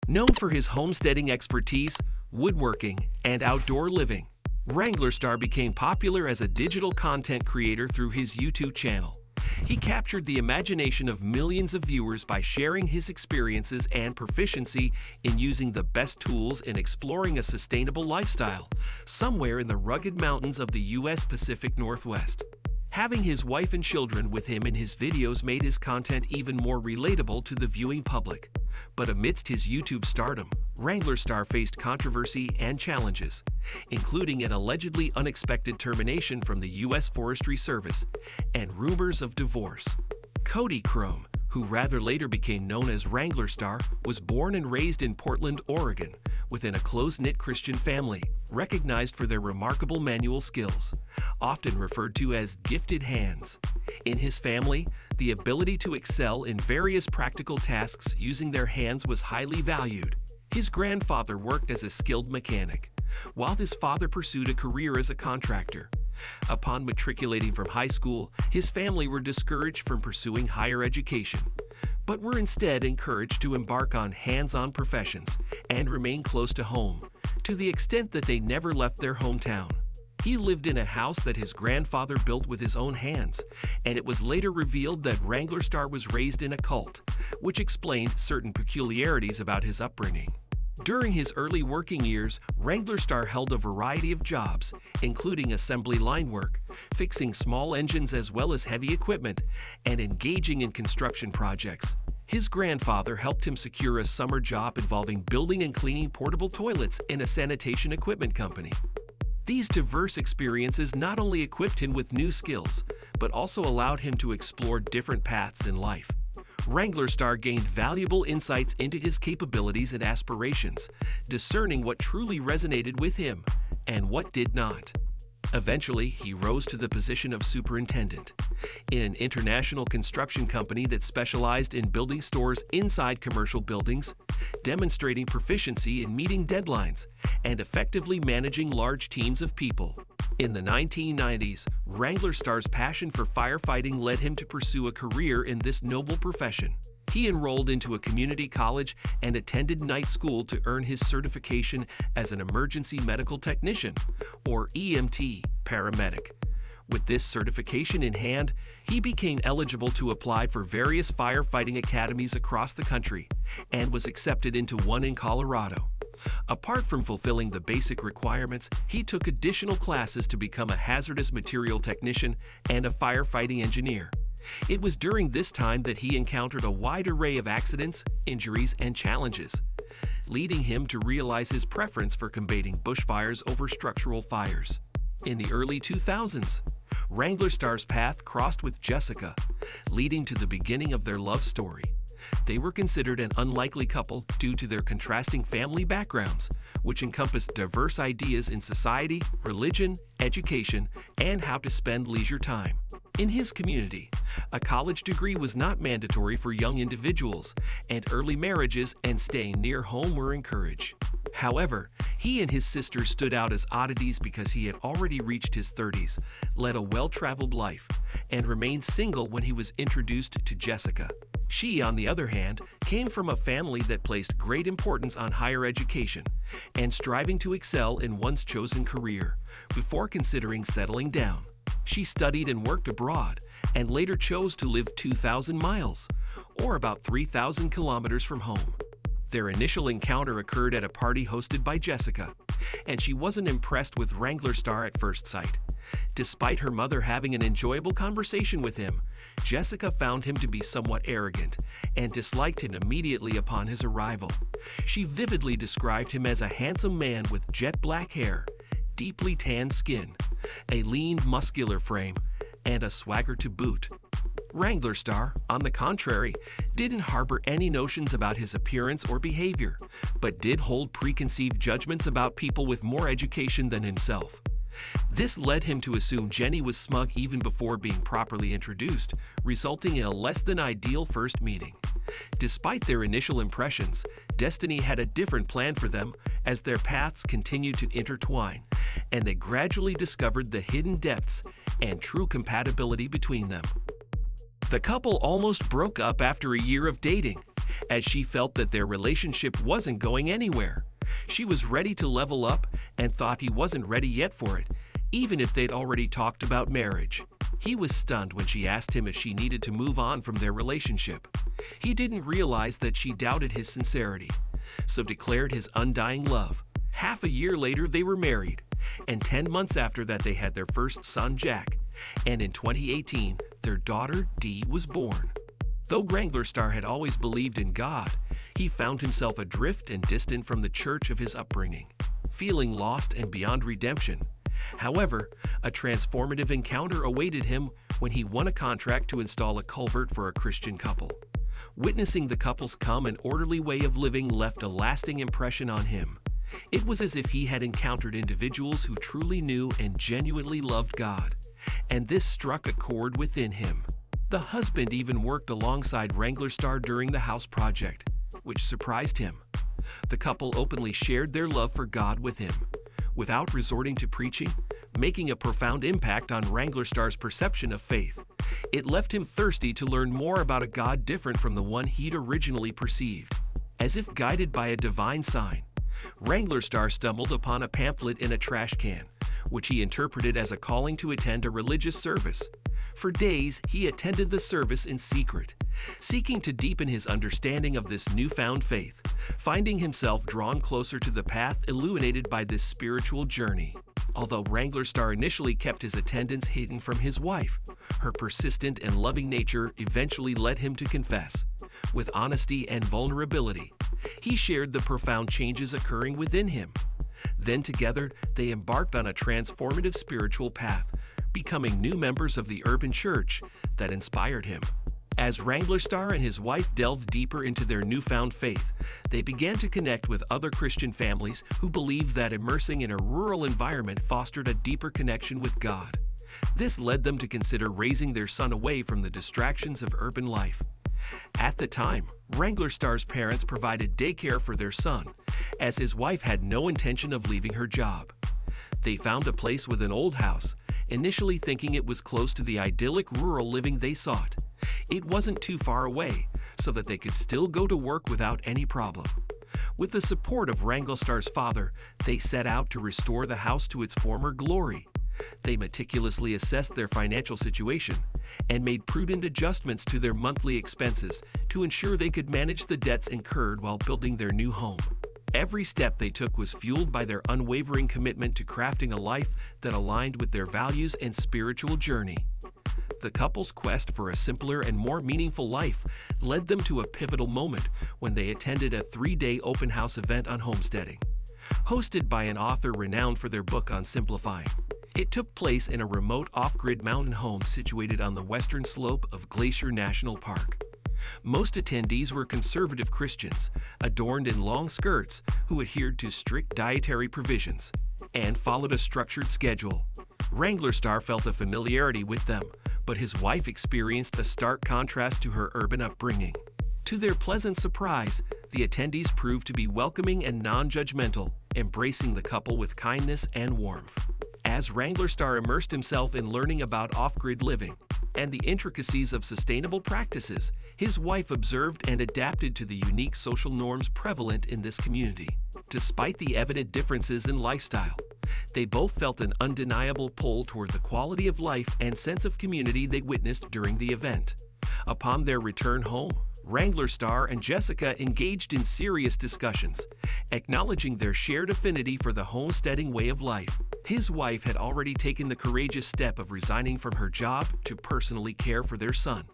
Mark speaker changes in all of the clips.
Speaker 1: Known for his homesteading expertise, woodworking, and outdoor living, Wranglerstar became popular as a digital content creator through his YouTube channel. He captured the imagination of millions of viewers by sharing his experiences and proficiency in using the best tools and exploring a sustainable lifestyle, somewhere in the rugged mountains of the U.S. Pacific Northwest. Having his wife and children with him in his videos made his content even more relatable to the viewing public. But amidst his YouTube stardom, Wranglerstar faced controversy and challenges, including an allegedly unexpected termination from the U.S. Forestry Service and rumors of divorce. Cody Crone, who rather later became known as Wranglerstar, was born and raised in Portland, Oregon, within a close-knit Christian family, recognized for their remarkable manual skills, often referred to as gifted hands. In his family, the ability to excel in various practical tasks using their hands was highly valued. His grandfather worked as a skilled mechanic, while his father pursued a career as a contractor. Upon matriculating from high school, his family were discouraged from pursuing higher education, but were instead encouraged to embark on hands-on professions and remain close to home, to the extent that they never left their hometown. He lived in a house that his grandfather built with his own hands, and it was later revealed that Wranglerstar was raised in a cult, which explained certain peculiarities about his upbringing. During his early working years, Wranglerstar held a variety of jobs, including assembly line work, fixing small engines as well as heavy equipment, and engaging in construction projects. His grandfather helped him secure a summer job involving building and cleaning portable toilets in a sanitation equipment company. These diverse experiences not only equipped him with new skills, but also allowed him to explore different paths in life. Wranglerstar gained valuable insights into his capabilities and aspirations, discerning what truly resonated with him and what did not. Eventually, he rose to the position of superintendent in an international construction company that specialized in building stores inside commercial buildings, demonstrating proficiency in meeting deadlines and effectively managing large teams of people. In the 1990s, Wranglerstar's passion for firefighting led him to pursue a career in this noble profession. He enrolled into a community college and attended night school to earn his certification as an emergency medical technician, or EMT paramedic. With this certification in hand, he became eligible to apply for various firefighting academies across the country and was accepted into one in Colorado. Apart from fulfilling the basic requirements, he took additional classes to become a hazardous material technician and a firefighting engineer. It was during this time that he encountered a wide array of accidents, injuries, and challenges, leading him to realize his preference for combating bushfires over structural fires. In the early 2000s, Wranglerstar's path crossed with Jessica, leading to the beginning of their love story. They were considered an unlikely couple due to their contrasting family backgrounds, which encompassed diverse ideas in society, religion, education, and how to spend leisure time. In his community, a college degree was not mandatory for young individuals, and early marriages and staying near home were encouraged. However, he and his sister stood out as oddities because he had already reached his 30s, led a well-traveled life, and remained single when he was introduced to Jessica. She, on the other hand, came from a family that placed great importance on higher education and striving to excel in one's chosen career before considering settling down. She studied and worked abroad and later chose to live 2,000 miles, or about 3,000 kilometers from home. Their initial encounter occurred at a party hosted by Jessica, and she wasn't impressed with Wranglerstar at first sight. Despite her mother having an enjoyable conversation with him, Jessica found him to be somewhat arrogant and disliked him immediately upon his arrival. She vividly described him as a handsome man with jet black hair, deeply tanned skin, a lean, muscular frame, and a swagger to boot. Wranglerstar, on the contrary, didn't harbor any notions about his appearance or behavior, but did hold preconceived judgments about people with more education than himself. This led him to assume Jenny was smug even before being properly introduced, resulting in a less than ideal first meeting. Despite their initial impressions, destiny had a different plan for them as their paths continued to intertwine, and they gradually discovered the hidden depths and true compatibility between them. The couple almost broke up after a year of dating, as she felt that their relationship wasn't going anywhere. She was ready to level up and thought he wasn't ready yet for it, even if they'd already talked about marriage. He was stunned when she asked him if she needed to move on from their relationship. He didn't realize that she doubted his sincerity, so declared his undying love. Half a year later, they were married, and 10 months after that, they had their first son, Jack, and in 2018, their daughter, Dee, was born. Though Wranglerstar had always believed in God, he found himself adrift and distant from the church of his upbringing, feeling lost and beyond redemption. However, a transformative encounter awaited him when he won a contract to install a culvert for a Christian couple. Witnessing the couple's calm and orderly way of living left a lasting impression on him. It was as if he had encountered individuals who truly knew and genuinely loved God, and this struck a chord within him. The husband even worked alongside Wranglerstar during the house project, which surprised him. The couple openly shared their love for God with him, without resorting to preaching, making a profound impact on Wranglerstar's perception of faith. It left him thirsty to learn more about a God different from the one he'd originally perceived. As if guided by a divine sign, Wranglerstar stumbled upon a pamphlet in a trash can, which he interpreted as a calling to attend a religious service. For days, he attended the service in secret, seeking to deepen his understanding of this newfound faith, finding himself drawn closer to the path illuminated by this spiritual journey. Although Wranglerstar initially kept his attendance hidden from his wife, her persistent and loving nature eventually led him to confess. With honesty and vulnerability, he shared the profound changes occurring within him. Then together, they embarked on a transformative spiritual path, becoming new members of the urban church that inspired him. As Wranglerstar and his wife delved deeper into their newfound faith, they began to connect with other Christian families who believed that immersing in a rural environment fostered a deeper connection with God. This led them to consider raising their son away from the distractions of urban life. At the time, Wranglerstar's parents provided daycare for their son, as his wife had no intention of leaving her job. They found a place with an old house, initially thinking it was close to the idyllic rural living they sought. It wasn't too far away, so that they could still go to work without any problem. With the support of Wranglerstar's father, they set out to restore the house to its former glory. They meticulously assessed their financial situation and made prudent adjustments to their monthly expenses to ensure they could manage the debts incurred while building their new home. Every step they took was fueled by their unwavering commitment to crafting a life that aligned with their values and spiritual journey. The couple's quest for a simpler and more meaningful life led them to a pivotal moment when they attended a 3-day open house event on homesteading, hosted by an author renowned for their book on simplifying. It took place in a remote off-grid mountain home situated on the western slope of Glacier National Park. Most attendees were conservative Christians, adorned in long skirts, who adhered to strict dietary provisions and followed a structured schedule. Wranglerstar felt a familiarity with them, but his wife experienced a stark contrast to her urban upbringing. To their pleasant surprise, the attendees proved to be welcoming and non-judgmental, embracing the couple with kindness and warmth. As Wranglerstar immersed himself in learning about off-grid living and the intricacies of sustainable practices, his wife observed and adapted to the unique social norms prevalent in this community. Despite the evident differences in lifestyle, they both felt an undeniable pull toward the quality of life and sense of community they witnessed during the event. Upon their return home, Wranglerstar and Jessica engaged in serious discussions, acknowledging their shared affinity for the homesteading way of life. His wife had already taken the courageous step of resigning from her job to personally care for their son.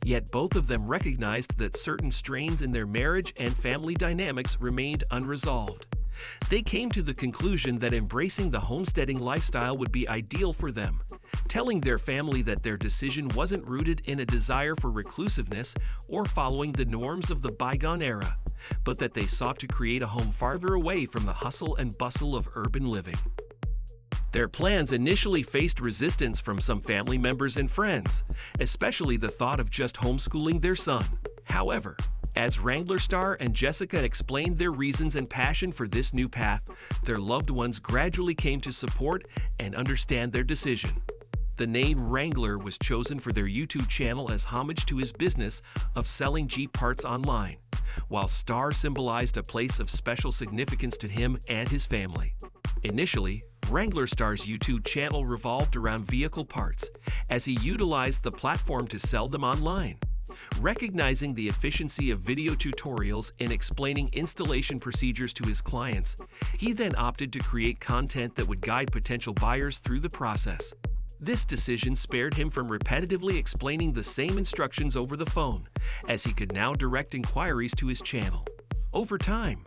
Speaker 1: Yet both of them recognized that certain strains in their marriage and family dynamics remained unresolved. They came to the conclusion that embracing the homesteading lifestyle would be ideal for them, telling their family that their decision wasn't rooted in a desire for reclusiveness or following the norms of the bygone era, but that they sought to create a home farther away from the hustle and bustle of urban living. Their plans initially faced resistance from some family members and friends, especially the thought of just homeschooling their son. However, as Wranglerstar and Jessica explained their reasons and passion for this new path, their loved ones gradually came to support and understand their decision. The name Wrangler was chosen for their YouTube channel as homage to his business of selling Jeep parts online, while Star symbolized a place of special significance to him and his family. Initially, Wranglerstar's YouTube channel revolved around vehicle parts, as he utilized the platform to sell them online. Recognizing the efficiency of video tutorials in explaining installation procedures to his clients, he then opted to create content that would guide potential buyers through the process. This decision spared him from repetitively explaining the same instructions over the phone, as he could now direct inquiries to his channel. Over time,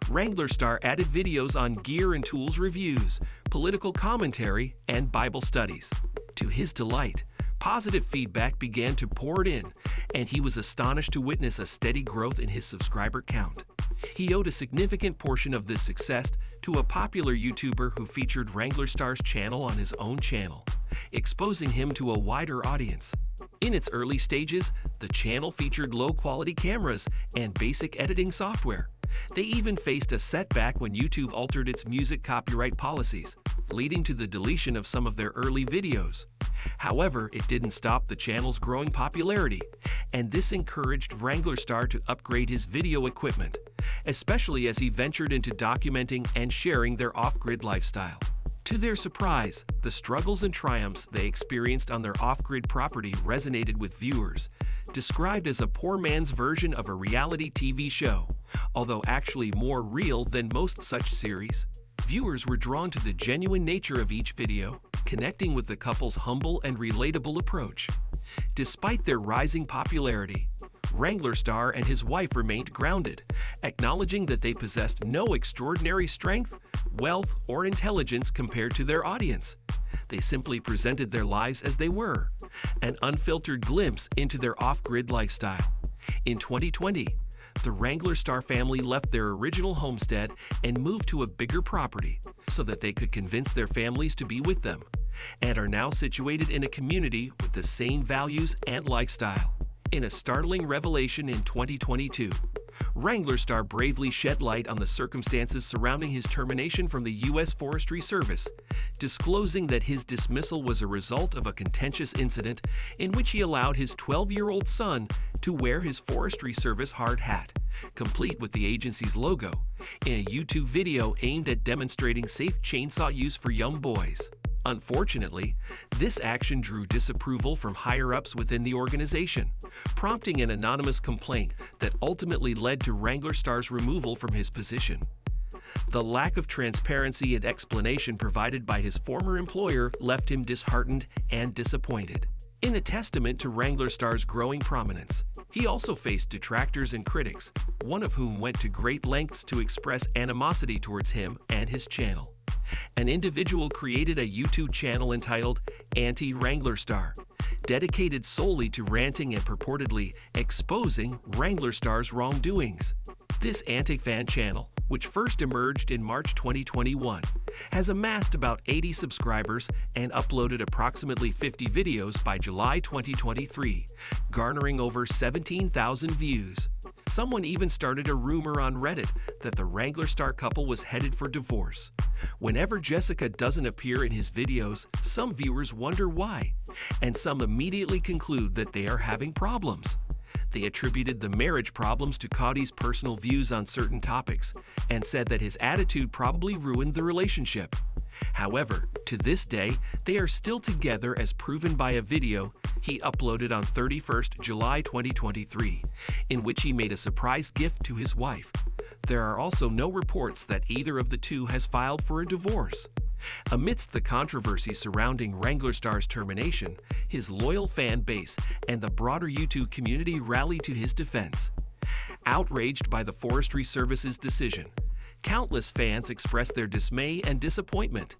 Speaker 1: Wranglerstar added videos on gear and tools reviews, political commentary, and Bible studies. To his delight, positive feedback began to pour in, and he was astonished to witness a steady growth in his subscriber count. He owed a significant portion of this success to a popular YouTuber who featured Wranglerstar's channel on his own channel, exposing him to a wider audience. In its early stages, the channel featured low-quality cameras and basic editing software. They even faced a setback when YouTube altered its music copyright policies, leading to the deletion of some of their early videos. However, it didn't stop the channel's growing popularity, and this encouraged Wranglerstar to upgrade his video equipment, especially as he ventured into documenting and sharing their off-grid lifestyle. To their surprise, the struggles and triumphs they experienced on their off-grid property resonated with viewers, described as a poor man's version of a reality TV show, although actually more real than most such series. Viewers were drawn to the genuine nature of each video, connecting with the couple's humble and relatable approach. Despite their rising popularity, Wranglerstar and his wife remained grounded, acknowledging that they possessed no extraordinary strength, wealth, or intelligence compared to their audience. They simply presented their lives as they were, an unfiltered glimpse into their off-grid lifestyle. In 2020, the Wranglerstar family left their original homestead and moved to a bigger property so that they could convince their families to be with them, and are now situated in a community with the same values and lifestyle. In a startling revelation in 2022, Wranglerstar bravely shed light on the circumstances surrounding his termination from the U.S. Forestry Service, disclosing that his dismissal was a result of a contentious incident in which he allowed his 12-year-old son to wear his Forestry Service hard hat, complete with the agency's logo, in a YouTube video aimed at demonstrating safe chainsaw use for young boys. Unfortunately, this action drew disapproval from higher-ups within the organization, prompting an anonymous complaint that ultimately led to Wranglerstar's removal from his position. The lack of transparency and explanation provided by his former employer left him disheartened and disappointed. In a testament to Wranglerstar's growing prominence, he also faced detractors and critics, one of whom went to great lengths to express animosity towards him and his channel. An individual created a YouTube channel entitled Anti-Wranglerstar, dedicated solely to ranting and purportedly exposing Wranglerstar's wrongdoings. This anti-fan channel, which first emerged in March 2021, has amassed about 80 subscribers and uploaded approximately 50 videos by July 2023, garnering over 17,000 views. Someone even started a rumor on Reddit that the Wranglerstar couple was headed for divorce. Whenever Jessica doesn't appear in his videos, some viewers wonder why, and some immediately conclude that they are having problems. They attributed the marriage problems to Cody's personal views on certain topics, and said that his attitude probably ruined the relationship. However, to this day, they are still together as proven by a video he uploaded on 31st July 2023, in which he made a surprise gift to his wife. There are also no reports that either of the two has filed for a divorce. Amidst the controversy surrounding Wranglerstar's termination, his loyal fan base and the broader YouTube community rallied to his defense. Outraged by the Forestry Service's decision, countless fans expressed their dismay and disappointment,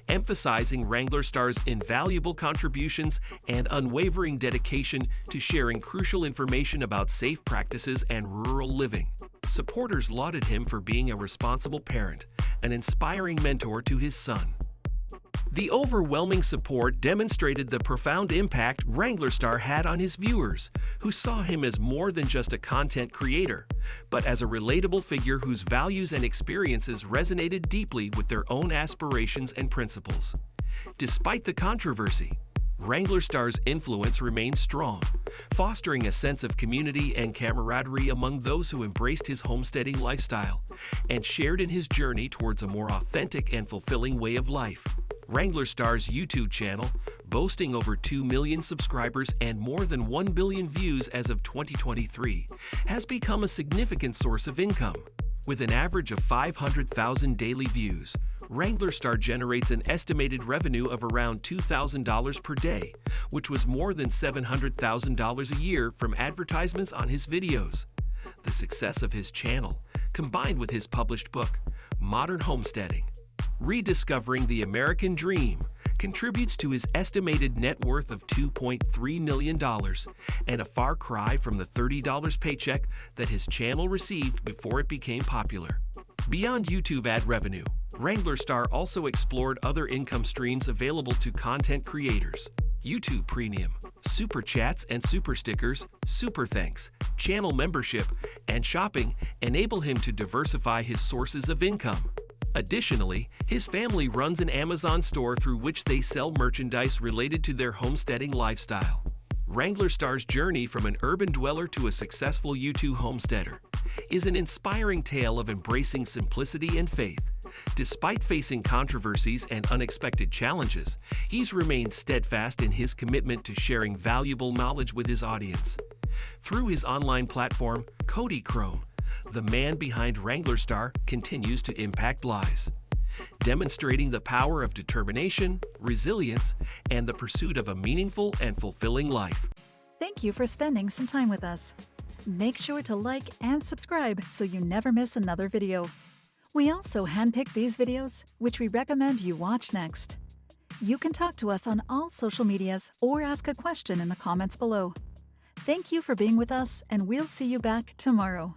Speaker 1: emphasizing Wranglerstar's invaluable contributions and unwavering dedication to sharing crucial information about safe practices and rural living. Supporters lauded him for being a responsible parent, an inspiring mentor to his son. The overwhelming support demonstrated the profound impact Wranglerstar had on his viewers, who saw him as more than just a content creator, but as a relatable figure whose values and experiences resonated deeply with their own aspirations and principles. Despite the controversy, Wranglerstar's influence remained strong, fostering a sense of community and camaraderie among those who embraced his homesteading lifestyle and shared in his journey towards a more authentic and fulfilling way of life. Wranglerstar's YouTube channel, boasting over 2 million subscribers and more than 1 billion views as of 2023, has become a significant source of income. With an average of 500,000 daily views, Wranglerstar generates an estimated revenue of around $2,000 per day, which was more than $700,000 a year from advertisements on his videos. The success of his channel, combined with his published book, Modern Homesteading: Rediscovering the American Dream, contributes to his estimated net worth of $2.3 million and a far cry from the $30 paycheck that his channel received before it became popular. Beyond YouTube ad revenue, Wranglerstar also explored other income streams available to content creators. YouTube Premium, Super Chats and Super Stickers, Super Thanks, channel membership, and shopping enable him to diversify his sources of income. Additionally, his family runs an Amazon store through which they sell merchandise related to their homesteading lifestyle. Wranglerstar's journey from an urban dweller to a successful YouTube homesteader is an inspiring tale of embracing simplicity and faith. Despite facing controversies and unexpected challenges, he's remained steadfast in his commitment to sharing valuable knowledge with his audience. Through his online platform, Cody Crone, the man behind Wranglerstar continues to impact lives, demonstrating the power of determination, resilience, and the pursuit of a meaningful and fulfilling life.
Speaker 2: Thank you for spending some time with us. Make sure to like and subscribe so you never miss another video. We also handpick these videos, which we recommend you watch next. You can talk to us on all social medias or ask a question in the comments below. Thank you for being with us, and we'll see you back tomorrow.